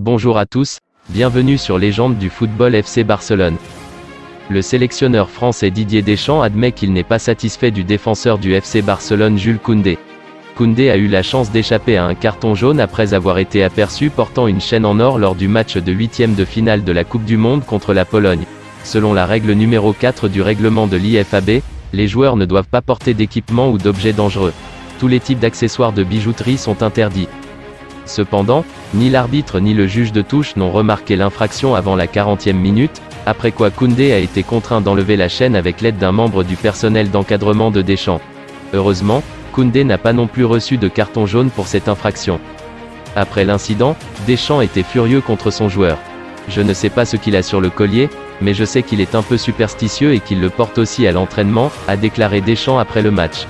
Bonjour à tous, bienvenue sur Légende du football FC Barcelone. Le sélectionneur français Didier Deschamps admet qu'il n'est pas satisfait du défenseur du FC Barcelone Jules Koundé. Koundé a eu la chance d'échapper à un carton jaune après avoir été aperçu portant une chaîne en or lors du match de huitième de finale de la Coupe du Monde contre la Pologne. Selon la règle numéro 4 du règlement de l'IFAB, les joueurs ne doivent pas porter d'équipement ou d'objets dangereux. Tous les types d'accessoires de bijouterie sont interdits. Cependant, ni l'arbitre ni le juge de touche n'ont remarqué l'infraction avant la 40e minute, après quoi Koundé a été contraint d'enlever la chaîne avec l'aide d'un membre du personnel d'encadrement de Deschamps. Heureusement, Koundé n'a pas non plus reçu de carton jaune pour cette infraction. Après l'incident, Deschamps était furieux contre son joueur. Je ne sais pas ce qu'il a sur le collier, mais je sais qu'il est un peu superstitieux et qu'il le porte aussi à l'entraînement, a déclaré Deschamps après le match.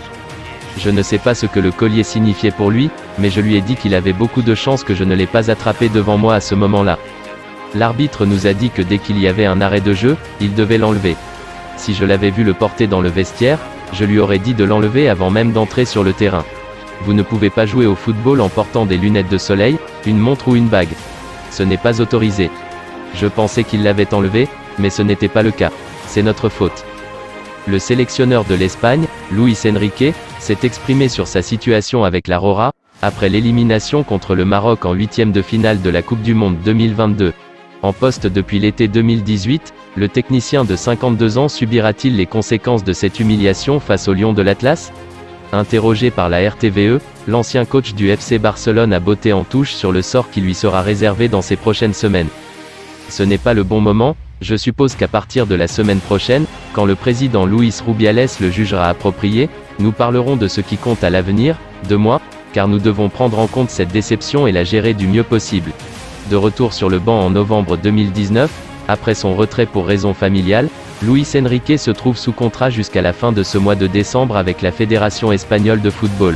Je ne sais pas ce que le collier signifiait pour lui, mais je lui ai dit qu'il avait beaucoup de chance que je ne l'ai pas attrapé devant moi à ce moment-là. L'arbitre nous a dit que dès qu'il y avait un arrêt de jeu, il devait l'enlever. Si je l'avais vu le porter dans le vestiaire, je lui aurais dit de l'enlever avant même d'entrer sur le terrain. Vous ne pouvez pas jouer au football en portant des lunettes de soleil, une montre ou une bague. Ce n'est pas autorisé. Je pensais qu'il l'avait enlevé, mais ce n'était pas le cas. C'est notre faute. Le sélectionneur de l'Espagne, Luis Enrique, s'est exprimé sur sa situation avec la Roja, après l'élimination contre le Maroc en huitième de finale de la Coupe du Monde 2022. En poste depuis l'été 2018, le technicien de 52 ans subira-t-il les conséquences de cette humiliation face aux Lions de l'Atlas? Interrogé par la RTVE, l'ancien coach du FC Barcelone a botté en touche sur le sort qui lui sera réservé dans ces prochaines semaines. Ce n'est pas le bon moment. Je suppose qu'à partir de la semaine prochaine, quand le président Luis Rubiales le jugera approprié, nous parlerons de ce qui compte à l'avenir, de moi, car nous devons prendre en compte cette déception et la gérer du mieux possible. De retour sur le banc en novembre 2019, après son retrait pour raison familiale, Luis Enrique se trouve sous contrat jusqu'à la fin de ce mois de décembre avec la Fédération espagnole de football.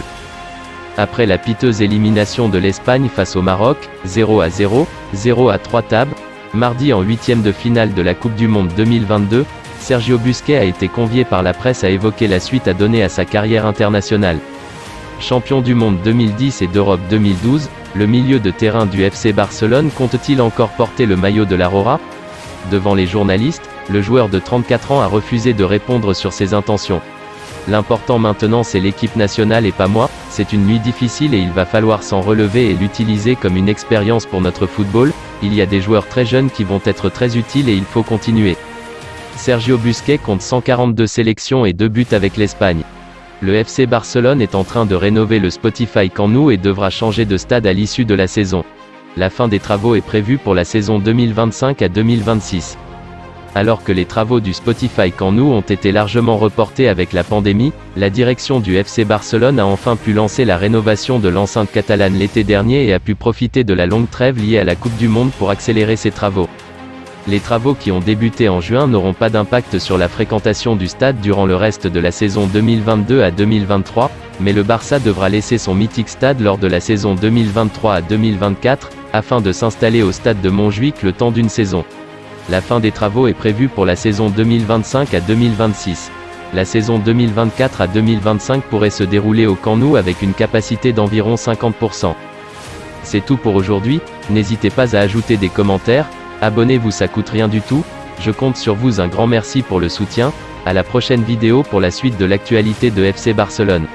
Après la piteuse élimination de l'Espagne face au Maroc, 0-0, 0-3 tables, mardi en huitième de finale de la Coupe du Monde 2022, Sergio Busquets a été convié par la presse à évoquer la suite à donner à sa carrière internationale. Champion du monde 2010 et d'Europe 2012, le milieu de terrain du FC Barcelone compte-t-il encore porter le maillot de la Roja? Devant les journalistes, le joueur de 34 ans a refusé de répondre sur ses intentions. L'important maintenant c'est l'équipe nationale et pas moi, c'est une nuit difficile et il va falloir s'en relever et l'utiliser comme une expérience pour notre football. Il y a des joueurs très jeunes qui vont être très utiles et il faut continuer. Sergio Busquets compte 142 sélections et 2 buts avec l'Espagne. Le FC Barcelone est en train de rénover le Spotify Camp Nou et devra changer de stade à l'issue de la saison. La fin des travaux est prévue pour la saison 2025 à 2026. Alors que les travaux du Spotify Camp Nou ont été largement reportés avec la pandémie, la direction du FC Barcelone a enfin pu lancer la rénovation de l'enceinte catalane l'été dernier et a pu profiter de la longue trêve liée à la Coupe du Monde pour accélérer ses travaux. Les travaux qui ont débuté en juin n'auront pas d'impact sur la fréquentation du stade durant le reste de la saison 2022 à 2023, mais le Barça devra laisser son mythique stade lors de la saison 2023 à 2024, afin de s'installer au stade de Montjuïc le temps d'une saison. La fin des travaux est prévue pour la saison 2025 à 2026. La saison 2024 à 2025 pourrait se dérouler au Camp Nou avec une capacité d'environ 50%. C'est tout pour aujourd'hui, n'hésitez pas à ajouter des commentaires, abonnez-vous, ça coûte rien du tout, je compte sur vous, un grand merci pour le soutien, à la prochaine vidéo pour la suite de l'actualité de FC Barcelone.